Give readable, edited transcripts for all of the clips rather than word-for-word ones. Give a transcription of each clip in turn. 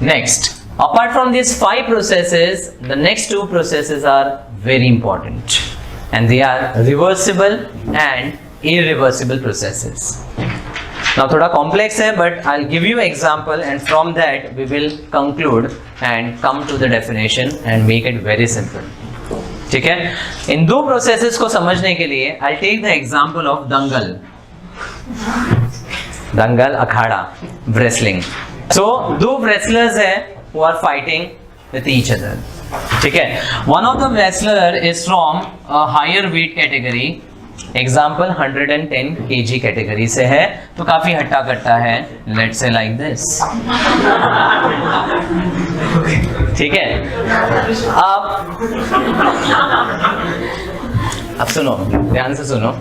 Next, apart from these 5 processes, the next 2 processes are very important, and they are reversible and irreversible processes. Now थोड़ा complex है, but I'll give you example, and from that we will conclude and come to the definition and make it very simple. ठीक है? इन 2 processes को समझने के लिए I'll take the example of Dangal Akhara, wrestling. So 2 wrestlers हैं who are fighting with each other. ठीक है? One of the wrestler is from a higher weight category. Example 110 kg category से है, तो काफी हट्टा कट्टा है. Let's say like this. ठीक है? अब सुनो, ध्यान से सुनो.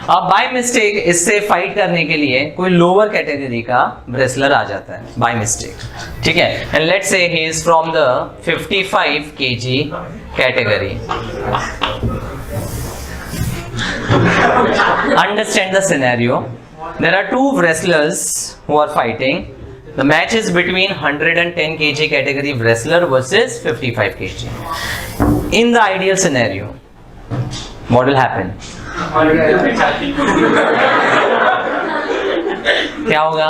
अब बाय मिस्टेक इससे फाइट करने के लिए कोई लोअर कैटेगरी का रेसलर आ जाता है बाय मिस्टेक. ठीक है? And let's say he is from the 55 kg category. Understand the scenario. There are 2 wrestlers who are fighting. The match is between 110 kg category wrestler versus 55 kg. In the ideal scenario, what will happen? क्या होगा?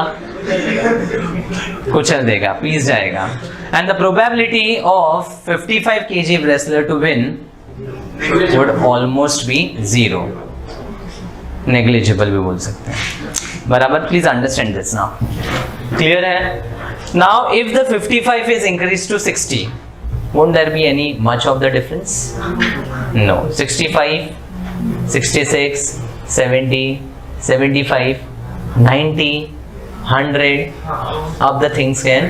कुचल देगा, piece जाएगा. And the probability of 55 kg wrestler to win would almost be 0. Negligible भी बोल सकते हैं. बराबर? Please understand this now. Clear है? Now if the 55 is increased to 60, won't there be any much of the difference? No. 65, 66, 70, 75, 90, 100, of the things can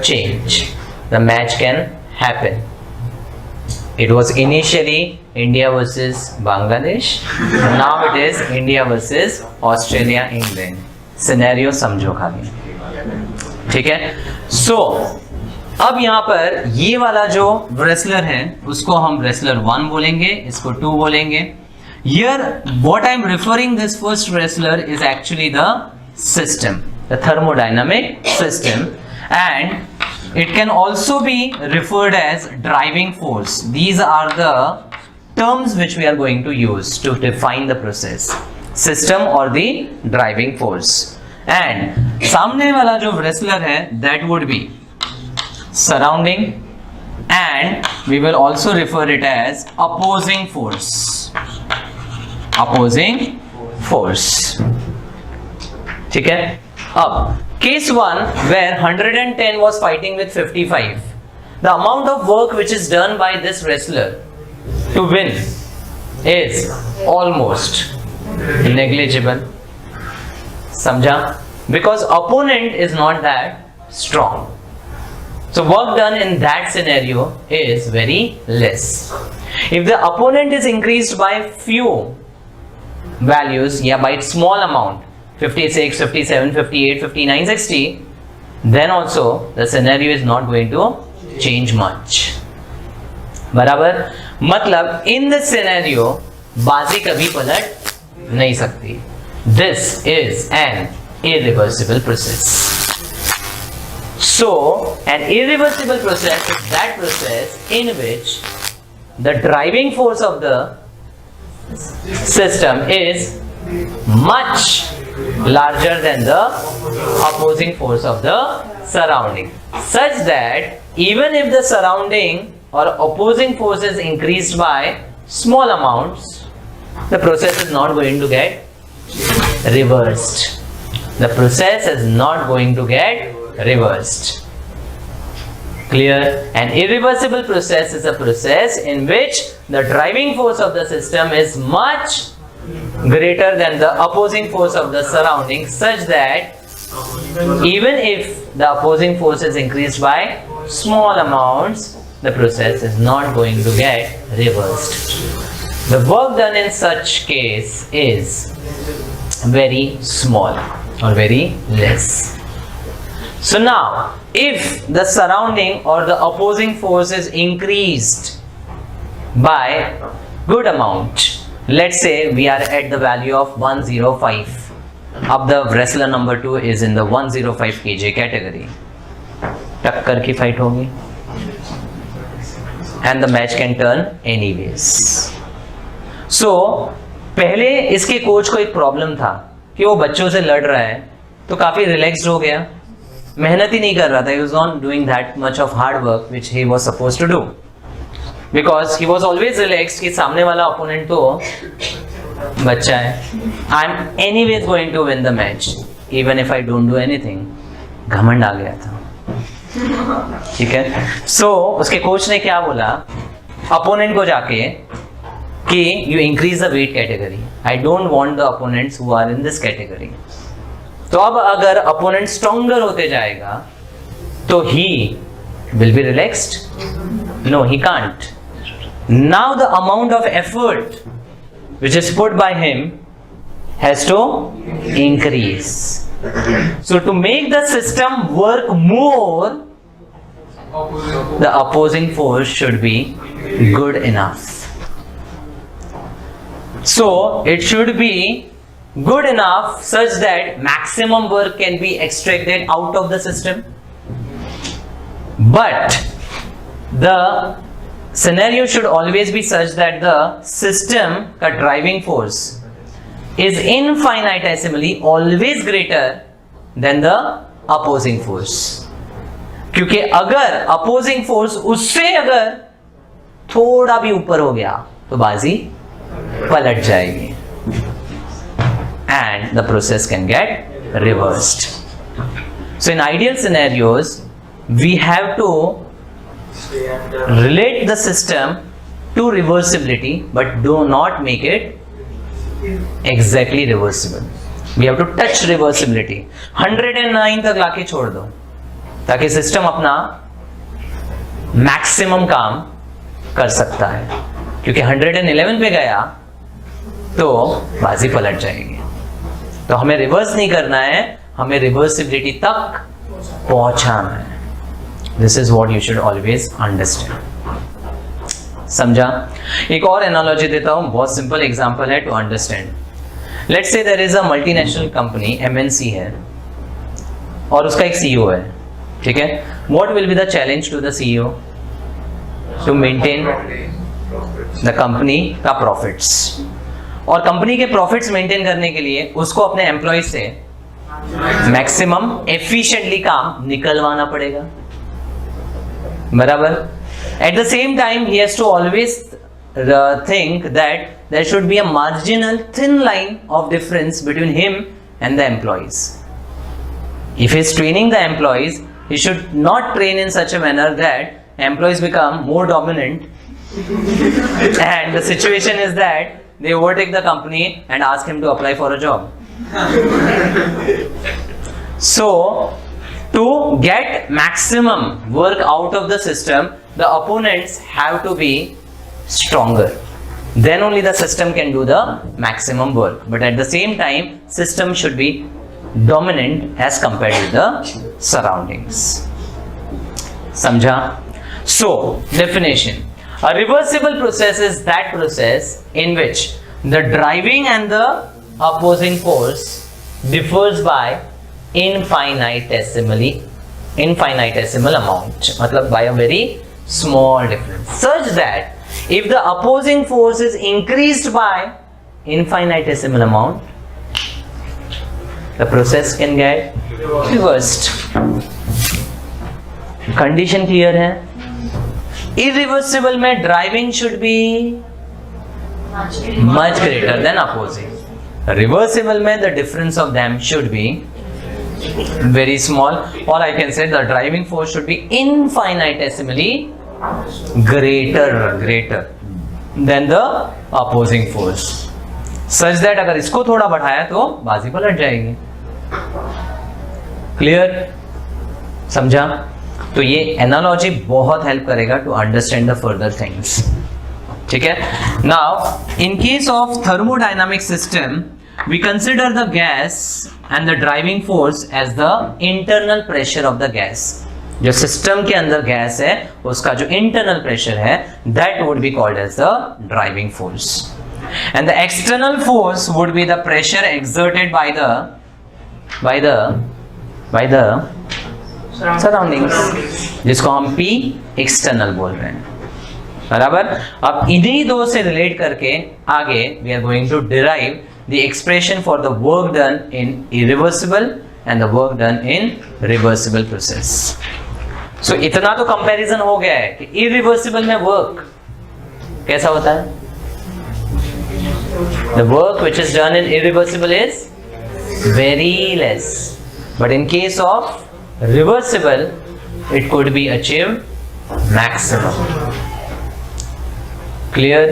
change. The match can happen. It was initially India versus Bangladesh. Now it is India versus Australia, England. Scenario समझो खाली. ठीक है? So अब यहाँ पर ये वाला जो wrestler है उसको हम wrestler 1 बोलेंगे, इसको 2 बोलेंगे. Here what I am referring this first wrestler is actually the system, the thermodynamic system, and it can also be referred as driving force. These are the terms which we are going to use to define the process. System or the driving force. And सामने वाला जो wrestler है that would be surrounding, and we will also refer it as opposing force. Opposing force. ठीक है? अब case 1 where 110 was fighting with 55, the amount of work which is done by this wrestler to win is almost negligible. समझा? Because opponent is not that strong. So work done in that scenario is very less. If the opponent is increased by few values, yeah, by small amount, 56, 57, 58, 59, 60, then also the scenario is not going to change much. बराबर? मतलब in this scenario बाजी कभी पलट नहीं सकती. This is an irreversible process. So an irreversible process is that process in which the driving force of the system is much larger than the opposing force of the surrounding, such that even if the surrounding or opposing force is increased by small amounts, the process is not going to get reversed. The process is not going to get reversed. Clear? An irreversible process is a process in which the driving force of the system is much greater than the opposing force of the surrounding, such that even if the opposing force is increased by small amounts, the process is not going to get reversed. The work done in such case is very small or very less. So now, if the surrounding or the opposing force is increased by good amount, let's say we are at the value of 105. Up the wrestler number 2 is in the 105 kg category. टक्कर की fight होगी and the match can turn anyways. So पहले इसके coach को एक problem था कि वो बच्चों से लड़ रहा है तो काफी रिलैक्स्ड हो गया, मेहनत ही नहीं कर रहा था. he was not doing that much of hard work which he was supposed to do because he was always relaxed कि सामने वाला ओपोनेंट तो बच्चा है. I am anyways going to win the match even if I don't do anything. घमंड आ गया था. ठीक है. सो उसके कोच ने क्या बोला अपोनेंट को जाके कि you increase the weight category. I don't want the opponents who are in this category. तो अब अगर अपोनेंट स्ट्रॉन्गर होते जाएगा तो he will be relaxed. No, he can't. Now the amount of effort which is put by him has to increase. So to make the system work more, the opposing force should be good enough. So it should be good enough such that maximum work can be extracted out of the system. But the scenario should always be such that the system का driving force is infinitesimally always greater than the opposing force. क्योंकि अगर opposing force उससे अगर थोड़ा भी ऊपर हो गया तो बाजी पलट जाएगी and the process can get reversed. So in ideal scenarios we have to relate the system to reversibility but do not make it exactly reversible. We have to touch reversibility. 109 तक लाके छोड़ दो ताकि सिस्टम अपना maximum काम कर सकता है. क्योंकि 111 पे गया तो बाजी पलट जाएगी. तो हमें रिवर्स नहीं करना है, हमें रिवर्सिबिलिटी तक पहुंचाना है. This is what you should always understand. समझा? एक और एनालॉजी देता हूं, बहुत सिंपल एग्जांपल है to understand. Let's say there is a multinational company MNC है और उसका एक CEO है. ठीक है. What will be the challenge to the CEO? To maintain the company का प्रॉफिट्स. और कंपनी के प्रॉफिट्स मेंटेन करने के लिए उसको अपने एम्प्लॉय से मैक्सिमम एफिशिएंटली काम निकलवाना पड़ेगा. बराबर. At the same time he has to always think that there should be a marginal thin line of difference between him and the employees. If he is training the employees, he should not train in such a manner that employees become more dominant and the situation is that they overtake the company and ask him to apply for a job. So to get maximum work out of the system, the opponents have to be stronger. Then only the system can do the maximum work. But at the same time, system should be dominant as compared to the surroundings. Samjha? So, definition. A reversible process is that process in which the driving and the opposing force differs by infinitesimal amount, मतलब by a very small difference, such that if the opposing force is increased by infinitesimal amount, the process can get reversed. Condition clear है? Irreversible में driving should be much greater than opposing. Reversible में the difference of them should be very small, or I can say the driving force should be infinitesimally greater than the opposing force, such that अगर इसको थोड़ा बढ़ाया तो बाजी पलट जाएगी. Clear? समझा? तो ये एनालॉजी बहुत हेल्प करेगा to understand the further things. ठीक है. Now in case of thermodynamic system we consider the gas and the driving force as the internal pressure of the gas. जो सिस्टम के अंदर गैस है उसका जो इंटरनल प्रेशर है that would be called as the driving force, and the external force would be the pressure exerted by the surroundings, जिसको हम P external बोल रहे हैं, बराबर। अब इन्हीं दो से रिलेट करके आगे we are going to derive the expression for the work done in irreversible and the work done in reversible process. So इतना तो कंपैरिजन हो गया है कि इरिवर्सिबल में वर्क कैसा होता है। The work which is done in irreversible is very less, but in case of reversible, it could be achieved maximum. Clear?